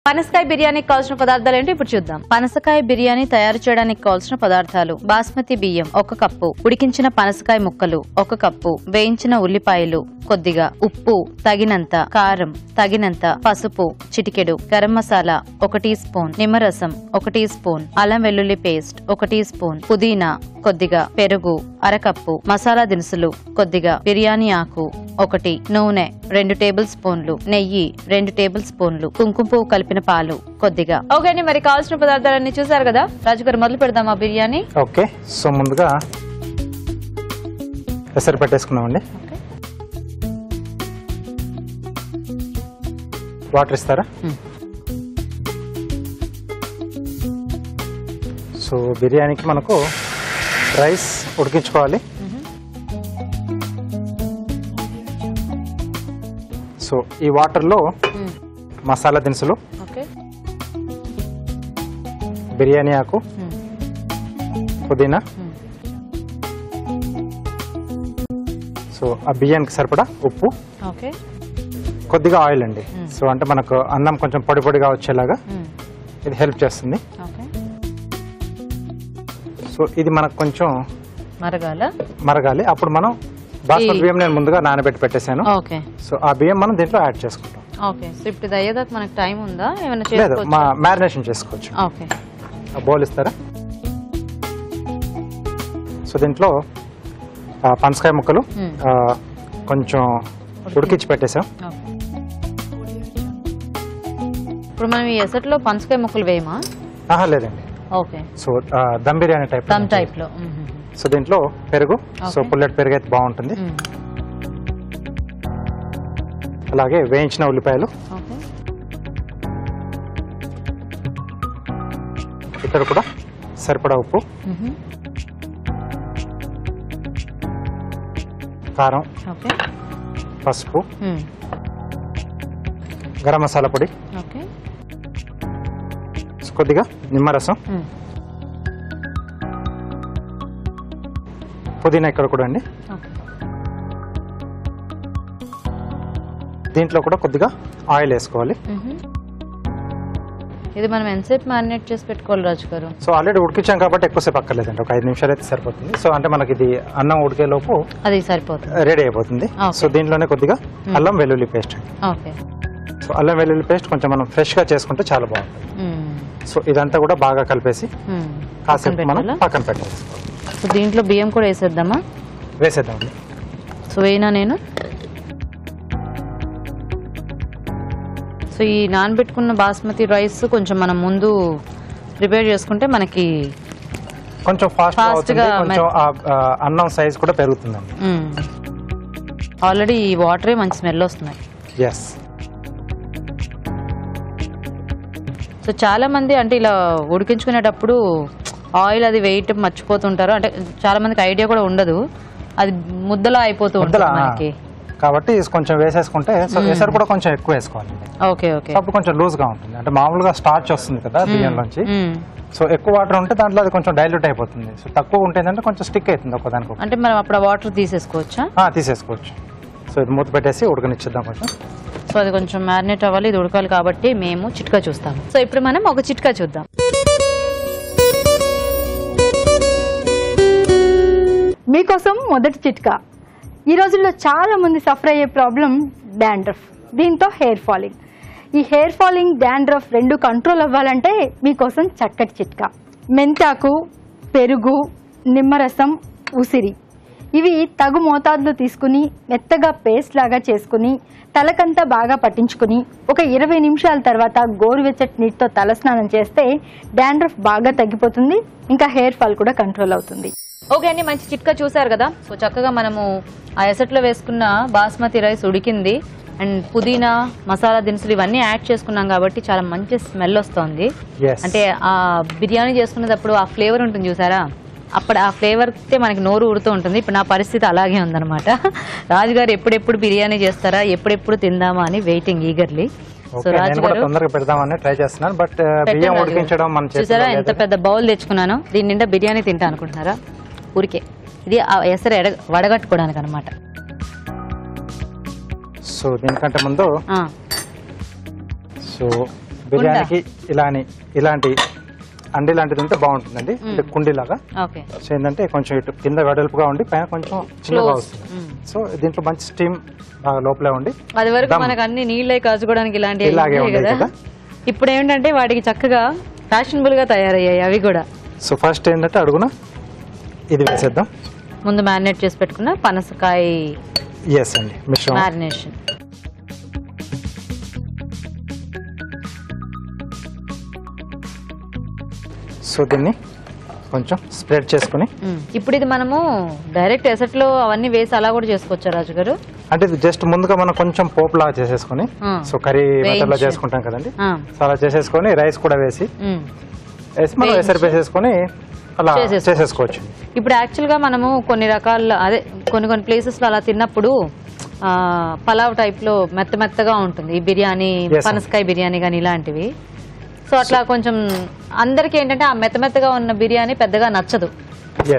పనసకాయ బిర్యానీకి కావాల్సిన పదార్థాలు ఏంటో ఇప్పుడు చూద్దాం. పనసకాయ బిర్యానీ తయారు చేయడానికి కావాల్సిన పదార్థాలు: బాస్మతి బియ్యం 1 కప్పు, ఉడికించిన పనసకాయ ముక్కలు 1 కప్పు, వేయించిన ఉల్లిపాయలు కొద్దిగా, ఉప్పు తగినంత, కారం తగినంత, పసుపు చిటికెడు, గరం మసాలా 1 టీ స్పూన్, నిమ్మరసం 1 టీ స్పూన్, అల్లం వెల్లుల్లి పేస్ట్ 1 టీ స్పూన్, పుదీనా కొద్దిగా, పెరుగు 1/2 కప్పు, మసాలా దినుసులు కొద్దిగా, బిర్యానీ ఆకు 1, నూనె 2 టేబుల్ స్పూన్లు, నెయ్యి 2 టేబుల్ స్పూన్లు, కుంకుమ పువ్వు కలిపిన పాలు కొద్దిగా. ఓకే అండి, మరి కావాల్సిన పదార్థాలన్నీ చూసారు కదా. రాజు గారు మొదలు పెడదామా బిర్యానీ? ఓకే, సో ముందుగా ఎసరు పెట్టేసుకున్నామండి. వాటర్ ఇస్తారా? సో బిర్యానీకి మనకు రైస్ ఉడికించుకోవాలి. సో ఈ వాటర్లో మసాలా దినుసులు, బిర్యానీ ఆకు, పుదీనా, సో ఆ బియ్యానికి సరిపడా ఉప్పు, కొద్దిగా ఆయిల్ అండి. సో అంటే మనకు అన్నం కొంచెం పొడి పొడిగా వచ్చేలాగా ఇది హెల్ప్ చేస్తుంది. సో ఇది మనకు కొంచెం మరగాలి. అప్పుడు మనం బాస్మతి బియ్యం నేను ముందుగా నానబెట్టి పెట్టేశాను. సో ఆ బియ్యం మనం దీంట్లో యాడ్ చేసుకుంటాం. లేదు, మ్యారినేషన్ చేసుకోవచ్చు. బౌల్ ఇస్తారా? సో దీంట్లో పనసకాయ ముక్కలు కొంచెం ఉడికించి పెట్టేసాం. ఇప్పుడు మనం ఈ ఎసట్లో పనసకాయ ముక్కలు వేయమా? లేదండి. సో దమ్ బిర్యానీ టైప్ లో. సో దీంట్లో పెరుగు, సో పుల్లటి పెరుగు అయితే బాగుంటుంది. అలాగే వేయించిన ఉల్లిపాయలు, ఇక్కడ కూడా సరిపడా ఉప్పు, కారం, పసుపు, గరం మసాలా పొడి, కొద్దిగా నిమ్మరసం, పుదీనా ఇక్కడ కూడా అండి. దీంట్లో కూడా కొద్దిగా ఆయిల్ వేసుకోవాలి. ఇది మనం ఎంతసేపు మ్యారినేట్ చేసి పెట్టుకోవాలి రాజు గారు? సో ఆల్రెడీ ఉడికించాం కాబట్టి ఎక్కువసేపు అక్కర్లేదండి, ఒక 5 నిమిషాలు అయితే సరిపోతుంది. సో అంటే మనకి ఇది అన్నం ఉడికే లోపు అది సరిపోతుంది, రెడీ అయిపోతుంది. సో దీంట్లోనే కొద్దిగా అల్లం వెల్లుల్లి పేస్ట్. సో అల్లం వెల్లుల్లి పేస్ట్ కొంచెం మనం ఫ్రెష్ గా చేసుకుంటే చాలా బాగుంటుంది. సో ఇదంతా కూడా బాగా కలిపేసి కాసేపు మనం పక్కన పెట్టేసుకోవాలి. సో దీంట్లో బియ్యం కూడా వేసేద్దామా? వేసేద్దామండి. సో వేయినా నేను? సో ఈ నానబెట్టుకున్న బాస్మతి రైస్ కొంచెం మనం ముందు ప్రిపేర్ చేసుకుంటే మనకి కొంచెం ఫాస్ట్గా అన్నం సైజ్ కూడా పెరుగుతుందండి. ఆల్రెడీ ఈ వాటరే మంచి స్మెల్ వస్తున్నాయి. ఎస్. సో చాలా మంది అంటే ఇలా ఉడికించుకునేటప్పుడు ఆయిల్ అది వేయటం మర్చిపోతుంటారు. అంటే చాలా మందికి ఐడియా కూడా ఉండదు, అది ముద్దలా అయిపోతూ ఉంటుంది మనకి. కాబట్టి కొంచెం వేసేసుకుంటే ఎసరు కూడా కొంచెం ఎక్కువ వేసుకోవాలి. అప్పుడు కొంచెం లూజ్ గా ఉంటుంది. అంటే మామూలుగా స్టార్చ్ వస్తుంది కదా బియ్యంలోంచి. సో ఎక్కువ వాటర్ ఉంటే దాంట్లో అది కొంచెం డైల్యూట్ అయిపోతుంది. సో తక్కువ ఉంటేందంటే కొంచెం స్టిక్ అవుతుంది ఒకదానికి. అంటే మనం అప్పుడు వాటర్ తీసేసుకోవచ్చా? తీసేసుకోవచ్చు. సో ఇది మూత పెట్టేసి ఉడకనిచ్చేద్దాం కొంచెం. సో అది కొంచెం మ్యారినేట్ అవ్వాలి, ఇది ఉడకాలి కాబట్టి మేము చిట్కా చూస్తాము. సో ఇప్పుడు మనం ఒక చిట్కా చూద్దాం. మీకోసం మొదటి చిట్కా. ఈ రోజుల్లో చాలా మంది సఫర్ అయ్యే ప్రాబ్లం డాండ్రఫ్, దీంతో హెయిర్ ఫాలింగ్. ఈ హెయిర్ ఫాలింగ్, డాండ్రఫ్ రెండు కంట్రోల్ అవ్వాలంటే మీకోసం చక్కటి చిట్కా. మెంతాకు, పెరుగు, నిమ్మరసం, ఉసిరి ఇవి తగు మోతాదులో తీసుకుని మెత్తగా పేస్ట్ లాగా చేసుకుని తలకంతా బాగా పట్టించుకుని ఒక 20 నిమిషాల తర్వాత గోరువెచ్చటి నీటితో తలస్నానం చేస్తే డాండ్రఫ్ బాగా తగ్గిపోతుంది. ఇంకా హెయిర్ ఫాల్ కూడా కంట్రోల్ అవుతుంది. ఓకే అండి, మంచి చిట్కా చూసారు కదా. సో చక్కగా మనము ఆ ఎసట్లో వేసుకున్న బాస్మతి రైస్ ఉడికింది అండ్ పుదీనా, మసాలా దినుసులు ఇవన్నీ యాడ్ చేసుకున్నాం కాబట్టి చాలా మంచి స్మెల్ వస్తుంది. అంటే ఆ బిర్యానీ చేసుకునేటప్పుడు ఆ ఫ్లేవర్ ఉంటుంది చూసారా, అప్పుడు ఆ ఫ్లేవర్ మనకి నోరు ఊరుతూ ఉంటుంది. ఇప్పుడు నా పరిస్థితి అలాగే ఉందన్నమాట. రాజుగారు ఎప్పుడెప్పుడు బిర్యానీ చేస్తారా, ఎప్పుడెప్పుడు తిందామా అని వెయిటింగ్ ఈగర్లీ. సో రాజుగారు తొందరగా పెడదామని ట్రై చేస్తున్నాను. బట్ బియ్యం ఉడికించడం మన చేతిలో. చూసారా ఎంత పెద్ద బౌల్ తెచ్చుకున్నాను, దీని నిండా బిర్యానీ తింటా అనుకుంటున్నారా? ఊరికే ఇది ఎసరు వడగట్టుకోవడానికి అనమాట. సో దీనికంటే ముందు సో బిర్యానీకి ఇలాంటి అండి లాంటిది ఉంటే బాగుంటుందండి, అంటే కుండీలాగా. సో ఏంటంటే కొంచెం ఇటు కింద వెడల్పుగా ఉండి పైన కొంచెం చిన్నగా వస్తుంది. సో దీంట్లో మంచి స్టీమ్ బాగా లోపలే ఉండి అది వరకు మనకు అన్ని నీళ్ళే కాచుకోవడానికి ఇలాంటివి కదా. ఇప్పుడు ఏంటంటే వాటికి చక్కగా ఫ్యాషనబుల్ గా తయారయ్యాయి అవి కూడా. సో ఫస్ట్ ఏంటంటే అడుగున ఇది వేసేద్దాం. ముందు మ్యారినేట్ చేసి పెట్టుకున్న పనసకాయ అండి మిశ్రమం మ్యారినేషన్. సో దీన్ని కొంచెం స్ప్రెడ్ చేసుకుని ఇప్పుడు ఇది మనము డైరెక్ట్ ఎసెట్ లో అవన్నీ వేసి అలా కూడా చేసుకోవచ్చా రాజు గారు? అంటే ఇది జస్ట్ ముందుగా మనం కొంచెం పోపు లాగా చేసేసుకుని, సో కర్రీ మెథడ్ లో చేసుకుంటాం కదండి, సో అలా చేసేసుకొని రైస్ కూడా వేసి మనం ఎసరు వేసేసుకొని అలా చేసేసుకోవచ్చు. ఇప్పుడు యాక్చువల్ గా మనము కొన్ని రకాల కొన్ని ప్లేసెస్ లో అలా తిన్నప్పుడు పలావ్ టైప్ లో మెత్తగా ఉంటుంది ఈ బిర్యానీ, పనసకాయ బిర్యానీ కానీ ఇలాంటివి. సో అట్లా కొంచెం అందరికి ఏంటంటే ఆ మెత్తగా ఉన్న బిర్యానీ పెద్దగా నచ్చదు,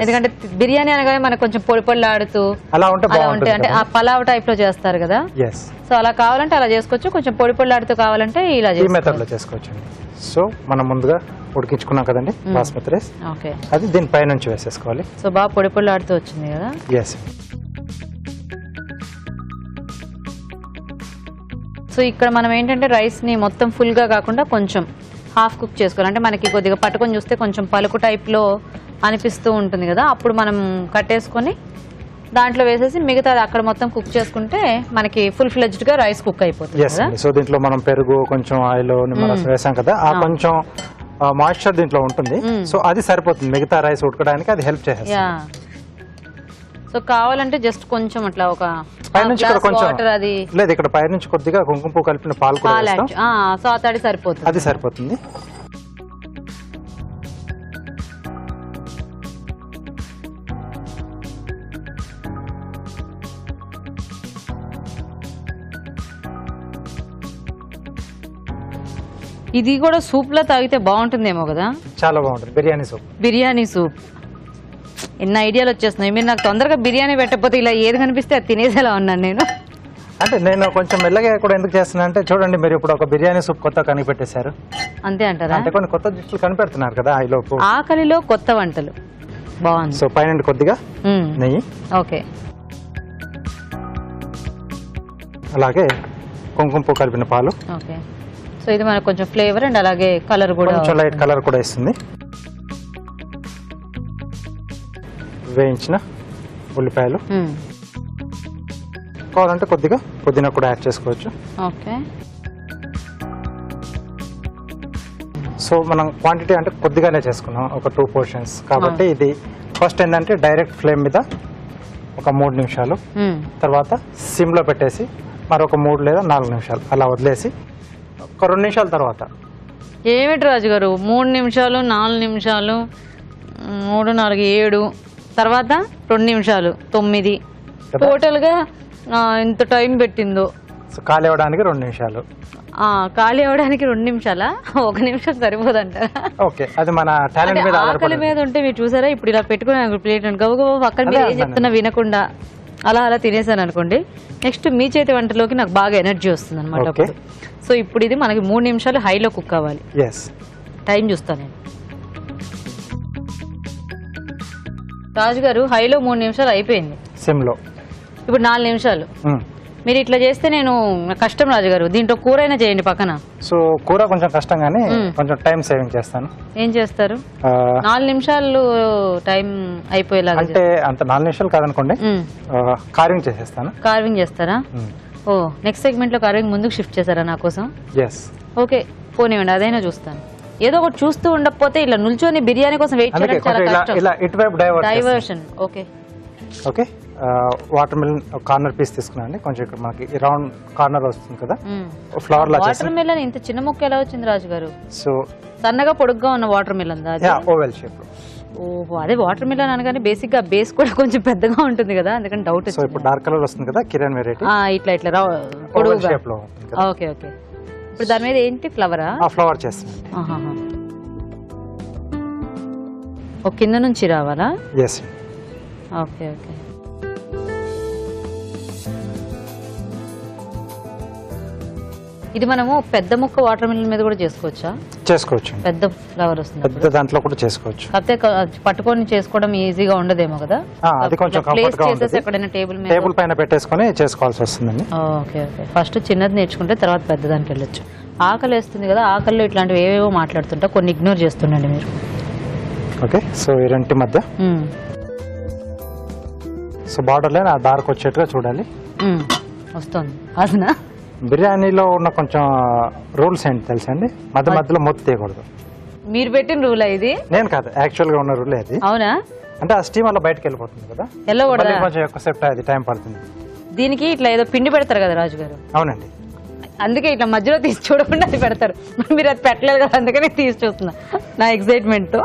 ఎందుకంటే బిర్యానీ అనగానే మనకు కొంచెం పొడిలాడుతూ అలా ఉంటాయి, అంటే ఆ పలావ్ టైప్ లో చేస్తారు కదా. సో అలా కావాలంటే అలా చేసుకోవచ్చు, కొంచెం పొడిలాడుతూ కావాలంటే ఇలా చేసుకోవచ్చు. సో మనం ముందుగా ఉడికించుకున్నాం కదండి బాస్మతి రైస్, అది దీనిపై నుంచి వేసేసుకోవాలి. సో బాగా పొడిలాడుతూ వచ్చింది కదా. సో ఇక్కడ మనం ఏంటంటే రైస్ ని మొత్తం ఫుల్ గా కాకుండా కొంచెం హాఫ్ కుక్ చేసుకోవాలి, అంటే మనకి కొద్దిగా పట్టుకొని చూస్తే కొంచెం పలుకు టైప్ లో అనిపిస్తూ ఉంటుంది కదా, అప్పుడు మనం కట్టేసుకొని దాంట్లో వేసేసి మిగతా అక్కడ మొత్తం కుక్ చేసుకుంటే మనకి ఫుల్ ఫ్లెడ్జ్డ్ గా రైస్ కుక్ అయిపోతుంది. సో దీంట్లో మనం పెరుగు, కొంచెం ఆయిల్, నిమ్మరసం వేసాం కదా, ఆ కొంచెం మాయిశ్చర్ దీంట్లో ఉంటుంది. సో అది సరిపోతుంది మిగతా రైస్ ఉడకడానికి, అది హెల్ప్ చేస్తుంది. సో కావాలంటే జస్ట్ కొంచెం అట్లా ఒక పైనుంచి అది లేదు, ఇక్కడ పైనుంచి కొద్దిగా కుంకుమ పువ్వు కలిపిన పాలు కూడా వేస్తాం. సో అది సరిపోతుంది, అది సరిపోతుంది. ఇది కూడా సూప్ లో తాగితే బాగుంటుందేమో కదా. చాలా బాగుంటుంది బిర్యానీ సూప్. ఎన్ని ఐడియాలు వచ్చేస్తున్నాయి. మీరు నాకు తొందరగా బిర్యానీ పెట్టకపోతే ఇలా ఏది కనిపిస్తే అది తినేసేలా ఉన్నాను నేను. అంటే నేను కొంచెం మెల్లగా కూడా ఎందుకు చేస్తున్నా అంటే, చూడండి మీరు ఇప్పుడు ఒక బిర్యానీ సూప్ కొత్త కనిపెట్టేశారు అంతే అంటారా? అంటే కొన్ని కొత్త డిష్లు కనిపెడుతున్నారు కదా ఈలోపు. ఆకలిలో కొత్త వంటలు బాగుంది. సో పైన కొద్దిగా నెయ్యి, ఓకే, అలాగే కుంకుమ పువ్వు కలిపిన పాలు. ఓకే. సో ఇది మనకు కొంచెం ఫ్లేవర్ అండ్ అలాగే కలర్ కూడా, కొంచెం లైట్ కలర్ కూడా ఇస్తుంది. వేయించిన ఉల్లిపాయలు, కావాలంటే కొద్దిగా పుదీనా కూడా యాడ్ చేసుకోవచ్చు. ఓకే. సో మనం క్వాంటిటీ అంటే కొద్దిగానే చేసుకున్నాం, ఒక 2 portions కాబట్టి ఇది ఫస్ట్ ఏంటంటే డైరెక్ట్ ఫ్లేమ్ మీద ఒక 3 నిమిషాలు, తర్వాత సిమ్ లో పెట్టేసి మరొక 3 లేదా 4 నిమిషాలు అలా వదిలేసి ఒక 2 నిమిషాల తర్వాత. ఏమిటి రాజు గారు 3 నిమిషాలు 4 నిమిషాలు 3 4 7 తర్వాత 2 నిమిషాలు 9 టోటల్ గా ఇంత టైం పెట్టిందో. ఖాళీ అవ్వడానికి 2 నిమిషాలు. ఖాళీ అవ్వడానికి 2 నిమిషాలా? 1 నిమిషం సరిపోదంటారా? ఓకే, అది మన టాలెంట్ మీద ఆకలి మీద ఉంటే మీరు చూసారా, ఇప్పుడు ఇలా పెట్టుకుని ప్లేట్ గబగబా పక్కన మీరు ఏం చెప్తున్నా వినకుండా అలా తినేసాను అనుకోండి, నెక్స్ట్ మీ చేతి వంటలోకి నాకు బాగా ఎనర్జీ వస్తుంది అనమాట. సో ఇప్పుడు ఇది మనకి 3 నిమిషాలు హైలో కుక్ అవ్వాలి. టైం చూస్తాను నేను. రాజు గారు హైలో 3 నిమిషాలు అయిపోయింది, సిమ్ లో ఇప్పుడు 4 నిమిషాలు. మీరు ఇట్లా చేస్తే నేను కష్టం రాజు గారు, దీంట్లో కూర అయినా చేయండి పక్కన. సో కూర కొంచెం కష్టం కానీ కొంచెం టైం సేవింగ్ చేస్తాను. ఏం చేస్తారు? 4 నిమిషాలు టైం అయిపోయేలాగా అంటే అంత 4 నిమిషాలు కాదనుకోండి, కార్వింగ్ చేసేస్తాను. కార్వింగ్ చేస్తారా? ఓ, నెక్స్ట్ సెగ్మెంట్ లో కార్వింగ్ ముందుకు షిఫ్ట్ చేశారా నా కోసం? ఓకే, పోనివ్వండి, అదైనా చూస్తాను. ఏదో ఒకటి చూస్తూ ఉండకపోతే ఇలా నిల్చొని బిర్యానీ కోసం వెయిట్ చేయడం చాలా కష్టం. Diversion. Okay okay. Watermelon corner piece తీసుకున్నాండి, కొంచెం ఇక్కడ మనకి రౌండ్ కార్నర్ వస్తుంది కదా, ఫ్లవర్ లా. వాటర్ మిలన్ ఇంత చిన్న ముక్క ఎలా వచ్చింది రాజు గారు? సో సన్నగా పొడుగ్గా ఉన్న వాటర్ మిలన్ ఓవెల్ షేప్ లో. ఓహో, అదే వాటర్ మిలన్ అనగానే బేసిక్ గా బేస్ కూడా కొంచెం పెద్దగా ఉంటుంది కదా, అందుకని డౌట్. సో ఇప్పుడు డార్క్ కలర్ వస్తుంది కదా, కిరణ్ వెరైటీ ఇట్లా పొడుగుగా షేప్ లో. Okay okay. ఇప్పుడు దాని మీద ఏంటి ఫ్లవరా? ఫ్లవర్ చేస్తాను. ఓ, కింద నుంచి రావాలా? Okay okay. ఇది మనము పెద్ద ముక్క వాటర్ మిలన్ మీద కూడా చేసుకోవచ్చా? చేసుకోవచ్చు, పెద్ద ఫ్లవర్ వస్తుంది, పెద్ద దాంట్లో కూడా చేసుకోవచ్చు. కాకపోతే పట్టుకొని చేసుకోవడం ఈజీగా ఉండదేమో కదా, అది కొంచెం కంఫర్ట్ గా ఉంటుంది. ఎక్కడైనా టేబుల్ పైన పెట్టేసుకొని చేసుకోవాల్సి వస్తుందండి. ఓకే ఓకే, ఫస్ట్ చిన్నది నేర్చుకుంటే తర్వాత పెద్దదానికి వెళ్ళొచ్చు. ఆకలి వేస్తుంది కదా, ఆకలిలో ఇట్లాంటివి ఏవేవో మాట్లాడుతుంటా, కొన్ని ఇగ్నోర్ చేస్తుండండి మీరు. ఓకే, సో ఈ రెంటి మధ్య సో బార్డర్ లైన్ ఆ డార్క్ వచ్చేట్టుగా చూడాలి. వస్తుంది వాసన. బిర్యానీలో ఉన్న కొంచెం రూల్స్ ఏంటి తెలుసా అండి? మధ్య మధ్యలో మూత తీయకూడదు. మీరు పెట్టిన రూల్ ఇది? నేను కాదు, యాక్చువల్ గా ఉన్న రూల్ అది. అవునా? అంటే ఆ స్టీమ్ అలా బయటకు వెళ్ళిపోతుంది కదా, కొంచెం ఎక్కువసేపు అది టైం పడుతుంది. దీనికి ఇట్లా ఏదో పిండి పెడతారు కదా రాజు గారు? అవునండి, అందుకే ఇట్లా మధ్యలో తీసి చూడకుండా అది పెడతారు. మీరు అది పెట్టలేదు కదా, అందుకనే తీసి చూస్తున్నా నా ఎక్సైట్మెంట్ తో.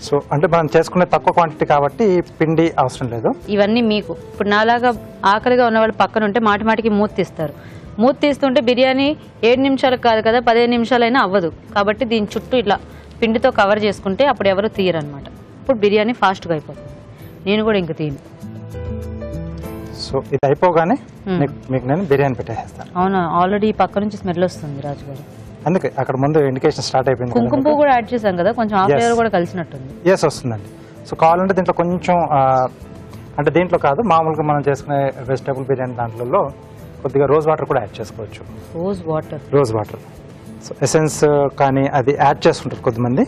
సో అంటే మనం చేసుకునే తక్కువ క్వాంటిటీ కాబట్టి పిండి అవసరం లేదు. ఇవన్నీ మీకు ఇప్పుడు నాలాగా ఆకలిగా ఉన్న వాళ్ళు పక్కన ఉంటే మాటి మాటికి మూత తీస్తారు. మూత తీస్తుంటే బిర్యానీ 7 నిమిషాలకు కాదు కదా, 15 నిమిషాలైనా అవ్వదు. కాబట్టి దీని చుట్టూ ఇట్లా పిండితో కవర్ చేసుకుంటే అప్పుడు ఎవరు తీయరు అనమాట. ఇప్పుడు బిర్యానీ ఫాస్ట్గా అయిపోతుంది. నేను కూడా ఇంక తీయను. సో ఇది అయిపోగానే మీకు నేను బిర్యానీ పెట్టేస్తాను. అవునా? ఆల్రెడీ పక్క నుంచి స్మెల్ వస్తుంది రాజుగారు. అందుకే అక్కడ ముందు ఇండికేషన్ స్టార్ట్ అయిపోయింది. కుంకుమ పువ్వు కూడా యాడ్ చేశాం కదా, కొంచెం ఆ ఫ్లేవర్ కూడా కలిసినట్టుంది. ఎస్, వస్తుందండి. సో కావాలంటే దీంట్లో కొంచెం అంటే దీంట్లో కాదు, మామూలుగా మనం చేసుకునే వెజిటేబుల్ బిర్యానీ దాంట్లో కొద్దిగా రోజ్ వాటర్ కూడా యాడ్ చేసుకోవచ్చు. రోజ్ వాటర్ సో ఎసెన్స్ కానీ అది యాడ్ చేస్తుంటారు కొద్దిమంది.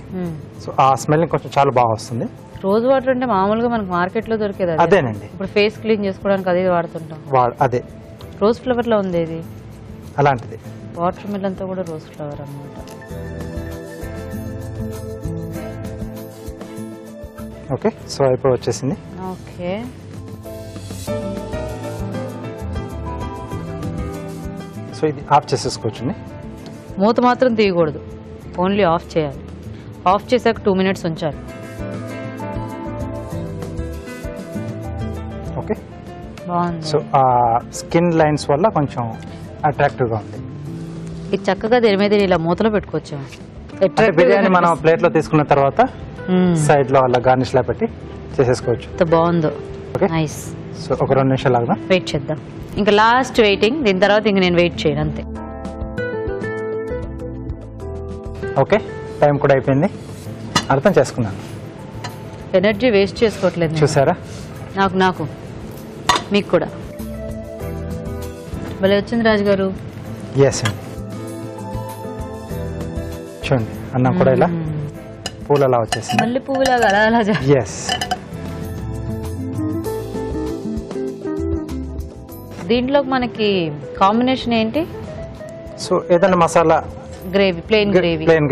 సో ఆ స్మెల్లింగ్ కొంచెం చాలా బాగా వస్తుంది. రోజ్ వాటర్ అంటే మామూలుగా మనకు మార్కెట్ లో దొరికేది అదేనండి. ఇప్పుడు ఫేస్ క్లీన్ చేసుకోవడానికి అదే వాడుతుంటాం. అదే రోజ్ ఫ్లేవర్ లో ఉంది ఇది, అలాంటిది. వాటర్ మిలన్ తో కూడా రోజ్ ఫ్లేవర్ అన్నమాట. ఓకే, సో అయిపోయి వచ్చేసింది. ఓకే, సో ఇది ఆఫ్ చేసేసుకోవచ్చండి. మూత మాత్రం తీయకూడదు, ఓన్లీ ఆఫ్ చేయాలి. ఆఫ్ చేశాక 2 మినిట్స్ ఉంచాలి. ఓకే, బాగుంది. సో ఆ స్కిన్ లైన్స్ వల్ల కొంచెం అట్రాక్టివ్ గా ఉంది. ఇది చక్కగా దీని మీద ఇలా మూతలో పెట్టుకోవచ్చు. బిర్యానీ మనం ప్లేట్ లో తీసుకున్న తర్వాత సైడ్ లో అలా గార్నిష్ లా పెట్టి చేసేసుకోవచ్చు. బాగుందో. Okay, nice. సో ఒక 2 నిమిషాలు ఆగుదాం, వెయిట్ చేద్దాం. ఇంకా లాస్ట్ వెయిటింగ్, దీని తర్వాత ఇంక నేను వెయిట్ చేయను అంతే. ఓకే, టైం కూడా అయిపోయింది. అర్థం చేసుకున్నాను. ఎనర్జీ వేస్ట్ చేసుకోవట్లేదు చూసారా? నాకు మీకు కూడా భలే వచ్చింది రాజు గారు. ఎస్ అండి, చూడండి అన్నం కూడా ఇలా పూలు అలా వచ్చేసింది, మళ్ళీ పువ్వులాగా అలా. ఎస్. దీంట్లో మనకి కాంబినేషన్ ఏంటి? సో ఏదైనా మసాలా గ్రేవీ, ప్లెయిన్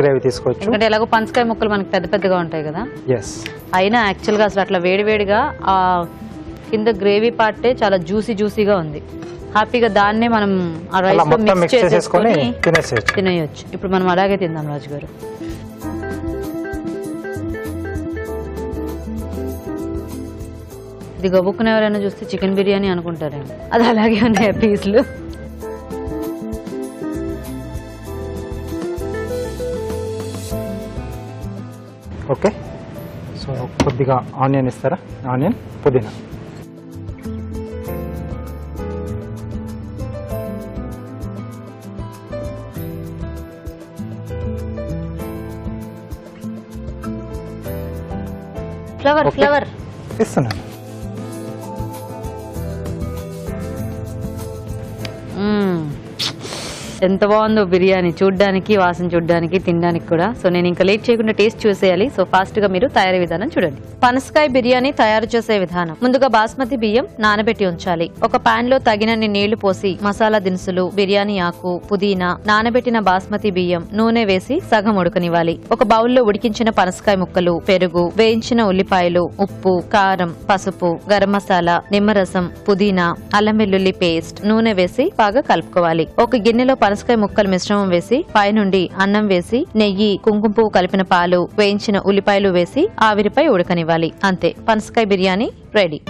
గ్రేవీ తీసుకోవచ్చు. ఎందుకంటే ఎలాగో పనసకాయ ముక్కలు మనకి పెద్ద పెద్దగా ఉంటాయి కదా. ఎస్. అయినా యాక్చువల్ గా అసలు అట్లా వేడివేడిగా ఆ కింద గ్రేవీ పార్టే చాలా జ్యూసీగా ఉంది. హ్యాపీగా దాన్నే మనం ఆ రైస్ లో మిక్స్ చేసేసుకొని తినేయొచ్చు. ఇప్పుడు మనం అలాగే తిందాం రాజు గారు. ఇది గబుక్కున ఎవరైనా చూస్తే చికెన్ బిర్యానీ అనుకుంటారేమో, అది అలాగే ఉన్నాయి పీసులు. ఓకే, సో కొద్దిగా ఆనియన్ ఇస్తారా? ఆనియన్, పుదీనా. ఫ్లవర్ ఇస్తున్నాను. ఎంత బాగుందో బిర్యానీ, చూడ్డానికి, వాసన చూడ్డానికి, తినడానికి కూడా. సో నేను ఇంకా లేట్ చేయకుండా టేస్ట్ చూసేయాలి. సో ఫాస్ట్ గా మీరు తయారీ విధానం చూడండి. పనసకాయ బిర్యానీ తయారు చేసే విధానం. ముందుగా బాస్మతి బియ్యం నానబెట్టి ఉంచాలి. ఒక పాన్ లో తగినన్ని నీళ్లు పోసి మసాలా దినుసులు, బిర్యానీ ఆకు, పుదీనా, నానబెట్టిన బాస్మతి బియ్యం, నూనె వేసి సగం ఉడకనివ్వాలి. ఒక బౌల్లో ఉడికించిన పనసకాయ ముక్కలు, పెరుగు, వేయించిన ఉల్లిపాయలు, ఉప్పు, కారం, పసుపు, గరం మసాలా, నిమ్మరసం, పుదీనా, అల్లం వెల్లుల్లి పేస్ట్, నూనె వేసి బాగా కలుపుకోవాలి. ఒక గిన్నెలో పనసకాయ ముక్కలు మిశ్రమం వేసి పైనుండి అన్నం వేసి నెయ్యి, కుంకుమ పువ్వు కలిపిన పాలు, వేయించిన ఉల్లిపాయలు వేసి ఆవిరిపై ఉడకనివ్వాలి. అంతే, పనసకాయ బిర్యానీ రెడీ.